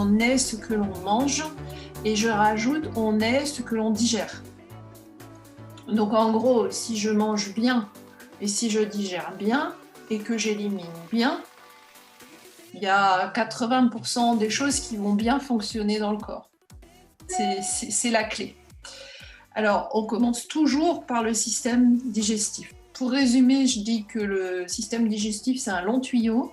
on est ce que l'on mange, et je rajoute on est ce que l'on digère. Donc en gros, si je mange bien et si je digère bien et que j'élimine bien, il y a 80% des choses qui vont bien fonctionner dans le corps. C'est la clé. Alors, on commence toujours par le système digestif. Pour résumer, je dis que le système digestif, c'est un long tuyau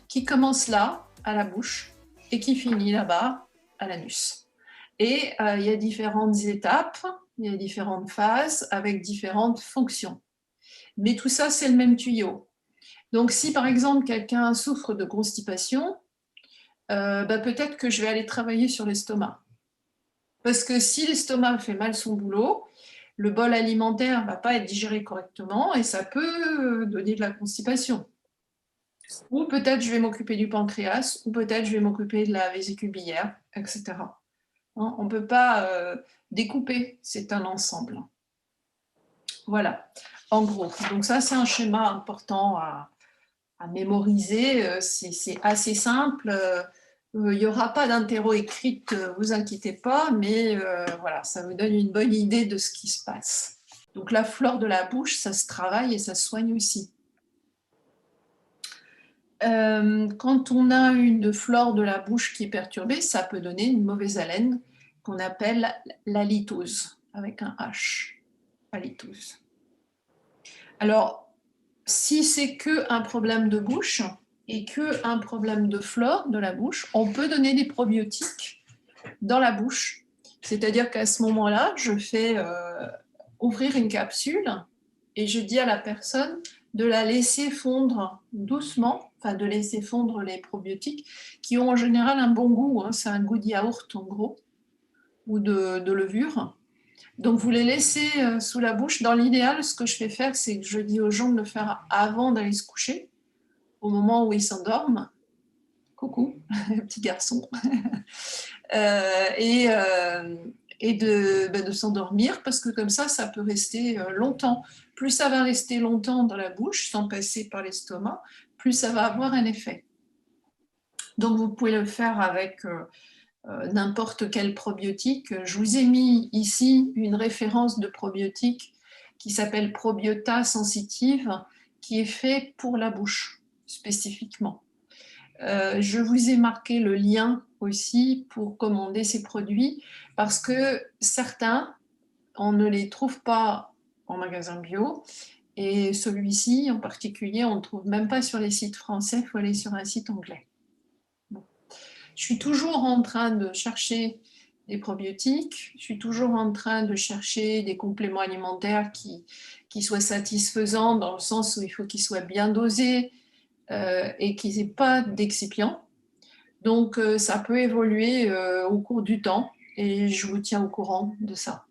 qui commence là, à la bouche, et qui finit là-bas, à l'anus. Et il y a différentes étapes, il y a différentes phases avec différentes fonctions. Mais tout ça, c'est le même tuyau. Donc, si par exemple quelqu'un souffre de constipation, peut-être que je vais aller travailler sur l'estomac. Parce que si l'estomac fait mal son boulot, le bol alimentaire ne va pas être digéré correctement et ça peut donner de la constipation. Ou peut-être je vais m'occuper du pancréas, ou peut-être je vais m'occuper de la vésicule biliaire, etc. On ne peut pas découper, c'est un ensemble. Voilà, en gros. Donc ça, c'est un schéma important à mémoriser. C'est assez simple. Il n'y aura pas d'interro écrite, vous inquiétez pas, mais voilà, ça vous donne une bonne idée de ce qui se passe. Donc la flore de la bouche, ça se travaille et ça se soigne aussi. Quand on a une flore de la bouche qui est perturbée, ça peut donner une mauvaise haleine qu'on appelle l'halitose, avec un H, halitose. Alors, si c'est qu'un problème de bouche et qu'un problème de flore de la bouche, on peut donner des probiotiques dans la bouche. C'est-à-dire qu'à ce moment-là, je fais ouvrir une capsule et je dis à la personne de la laisser fondre doucement, enfin de laisser fondre les probiotiques qui ont en général un bon goût, hein, c'est un goût de yaourt en gros, ou de levure. Donc vous les laissez sous la bouche. Dans l'idéal, ce que je fais faire, c'est que je dis aux gens de le faire avant d'aller se coucher, au moment où ils s'endorment. Coucou, petit garçon. Et de s'endormir parce que comme ça peut rester longtemps. Plus ça va rester longtemps dans la bouche sans passer par l'estomac, plus ça va avoir un effet. Donc vous pouvez le faire avec n'importe quel probiotique. Je vous ai mis ici une référence de probiotique qui s'appelle Probiota Sensitive, qui est fait pour la bouche spécifiquement. Je vous ai marqué le lien aussi pour commander ces produits parce que certains, on ne les trouve pas en magasin bio et celui-ci en particulier, on ne trouve même pas sur les sites français, il faut aller sur un site anglais. Bon. Je suis toujours en train de chercher des probiotiques, je suis toujours en train de chercher des compléments alimentaires qui soient satisfaisants dans le sens où il faut qu'ils soient bien dosés et qu'ils n'aient pas d'excipients. Donc, ça peut évoluer au cours du temps et je vous tiens au courant de ça.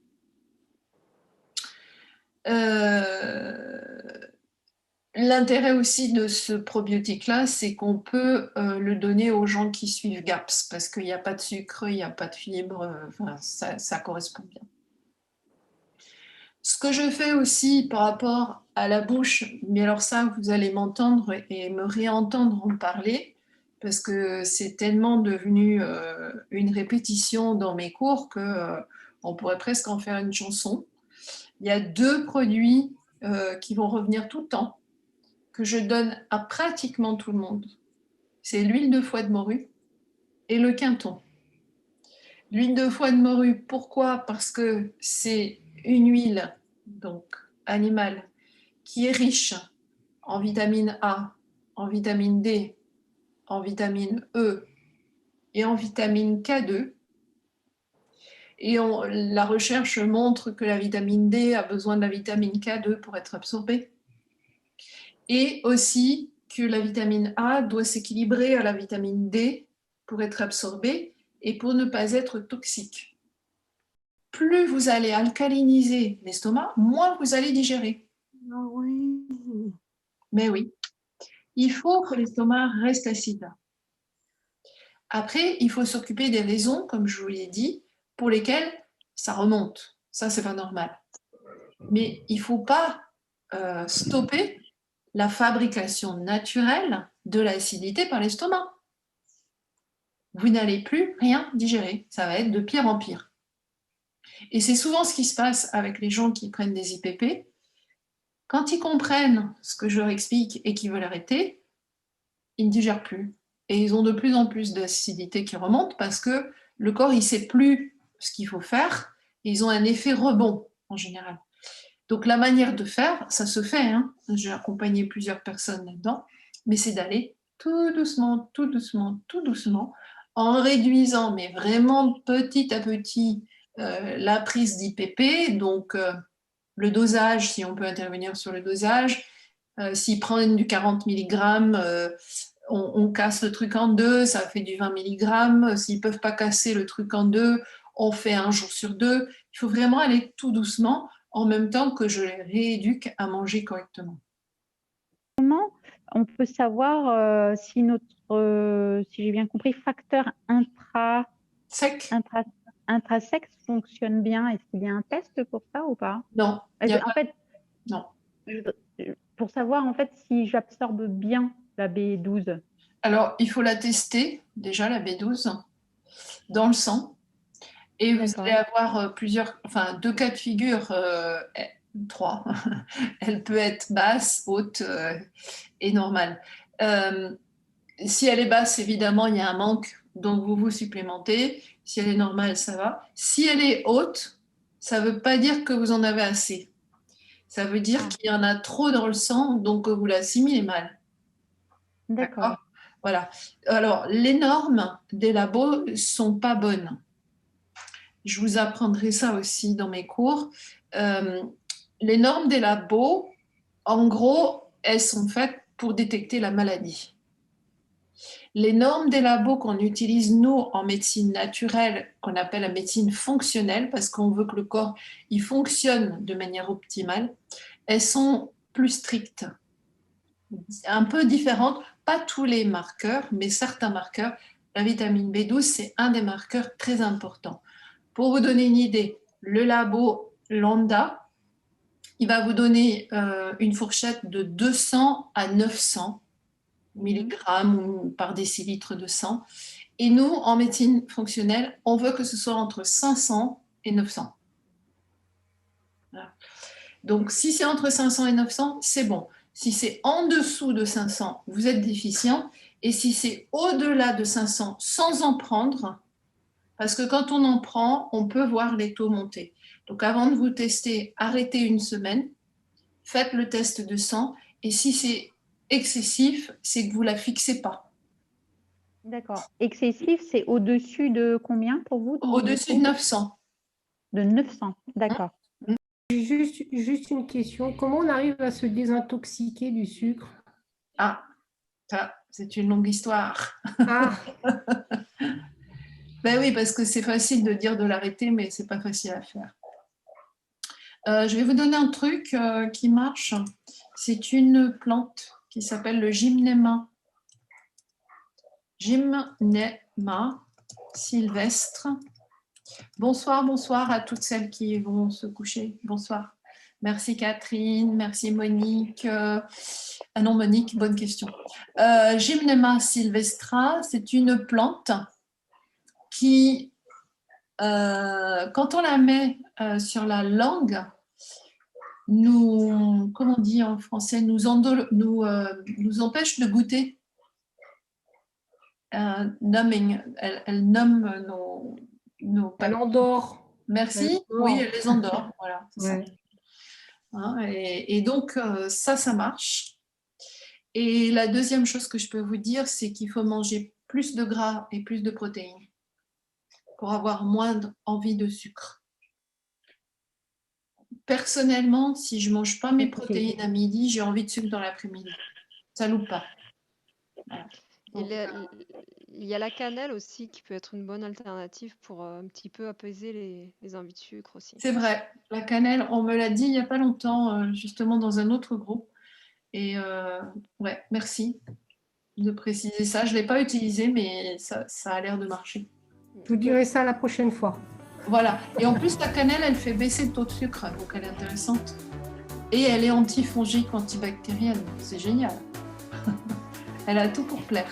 L'intérêt aussi de ce probiotique-là, c'est qu'on peut le donner aux gens qui suivent GAPS parce qu'il n'y a pas de sucre, il n'y a pas de fibres, enfin, ça correspond bien. Ce que je fais aussi par rapport à la bouche, mais alors ça, vous allez m'entendre et me réentendre en parler, parce que c'est tellement devenu une répétition dans mes cours qu'on pourrait presque en faire une chanson. Il y a 2 produits qui vont revenir tout le temps, que je donne à pratiquement tout le monde. C'est l'huile de foie de morue et le quinton. L'huile de foie de morue, pourquoi? Parce que c'est une huile donc animale qui est riche en vitamine A, en vitamine D, en vitamine E et en vitamine K2. Et la recherche montre que la vitamine D a besoin de la vitamine K2 pour être absorbée. Et aussi que la vitamine A doit s'équilibrer à la vitamine D pour être absorbée et pour ne pas être toxique. Plus vous allez alcaliniser l'estomac, moins vous allez digérer. Ah oui. Mais oui, il faut que l'estomac reste acide. Après, il faut s'occuper des raisons, comme je vous l'ai dit, pour lesquelles ça remonte. Ça, c'est pas normal. Mais il ne faut pas stopper la fabrication naturelle de l'acidité par l'estomac. vous n'allez plus rien digérer. Ça va être de pire en pire. Et c'est souvent ce qui se passe avec les gens qui prennent des IPP. Quand ils comprennent ce que je leur explique et qu'ils veulent arrêter, ils ne digèrent plus. Et ils ont de plus en plus d'acidité qui remonte parce que le corps, il ne sait plus ce qu'il faut faire. Et ils ont un effet rebond, en général. Donc, la manière de faire, ça se fait. Hein. J'ai accompagné plusieurs personnes là-dedans. Mais c'est d'aller tout doucement, tout doucement, tout doucement, en réduisant, mais vraiment petit à petit, la prise d'IPP. Donc, le dosage, si on peut intervenir sur le dosage. S'ils prennent du 40 mg, on casse le truc en deux, ça fait du 20 mg. S'ils ne peuvent pas casser le truc en deux, on fait un jour sur deux. Il faut vraiment aller tout doucement en même temps que je les rééduque à manger correctement. Comment on peut savoir si si j'ai bien compris, facteur Sec? intrasexe fonctionne bien? Est-ce qu'il y a un test pour ça ou pas? Non. En fait, non. pour savoir en fait si j'absorbe bien la B12. Alors, il faut la tester, déjà la B12, dans le sang. Et vous allez avoir deux cas de figure, trois. Elle peut être basse, haute et normale. Si elle est basse, évidemment, il y a un manque, donc vous supplémentez. Si elle est normale, ça va. Si elle est haute, ça ne veut pas dire que vous en avez assez. Ça veut dire qu'il y en a trop dans le sang, donc vous l'assimilez mal. D'accord. Voilà. Alors, les normes des labos ne sont pas bonnes. Je vous apprendrai ça aussi dans mes cours. Les normes des labos, en gros, elles sont faites pour détecter la maladie. Les normes des labos qu'on utilise, nous, en médecine naturelle, qu'on appelle la médecine fonctionnelle, parce qu'on veut que le corps il fonctionne de manière optimale, elles sont plus strictes, un peu différentes. Pas tous les marqueurs, mais certains marqueurs. La vitamine B12, c'est un des marqueurs très importants. Pour vous donner une idée, le labo lambda, il va vous donner une fourchette de 200 à 900 milligrammes par décilitre de sang. Et nous, en médecine fonctionnelle, on veut que ce soit entre 500 et 900. Voilà. Donc, si c'est entre 500 et 900, c'est bon. Si c'est en dessous de 500, vous êtes déficient. Et si c'est au-delà de 500, sans en prendre, parce que quand on en prend, on peut voir les taux monter. Donc, avant de vous tester, arrêtez une semaine, faites le test de sang. Et si c'est excessif, c'est que vous ne la fixez pas. D'accord. Excessif, c'est au-dessus de combien pour vous? Au-dessus de 900. De 900, d'accord. Juste une question. Comment on arrive à se désintoxiquer du sucre? Ah, ça, c'est une longue histoire. Ah, Ben oui, parce que c'est facile de dire de l'arrêter, mais c'est pas facile à faire. Je vais vous donner un truc qui marche. C'est une plante qui s'appelle le gymnéma. Gymnéma sylvestre. Bonsoir, bonsoir à toutes celles qui vont se coucher. Bonsoir. Merci Catherine, merci Monique. Ah non, Monique, bonne question. Gymnéma sylvestra, c'est une plante qui, quand on la met sur la langue, nous, comment on dit en français, nous empêche de goûter. Numbing, elle nomme nos elle endort. Merci, oui, elle les endort. Voilà, c'est Ouais. ça. Hein, et donc, ça marche. Et la deuxième chose que je peux vous dire, c'est qu'il faut manger plus de gras et plus de protéines pour avoir moins envie de sucre. Personnellement, si je ne mange pas mes protéines à midi, j'ai envie de sucre dans l'après-midi. Ça loupe pas. Voilà. Donc, il y a la cannelle aussi qui peut être une bonne alternative pour un petit peu apaiser les envies de sucre aussi. C'est vrai, la cannelle, on me l'a dit il n'y a pas longtemps, justement dans un autre groupe. Et ouais, merci de préciser ça. Je ne l'ai pas utilisé, mais ça a l'air de marcher. Je vous dirai ça la prochaine fois. Voilà. Et en plus, la cannelle, elle fait baisser le taux de sucre, donc elle est intéressante. Et elle est antifongique, antibactérienne. C'est génial. Elle a tout pour plaire.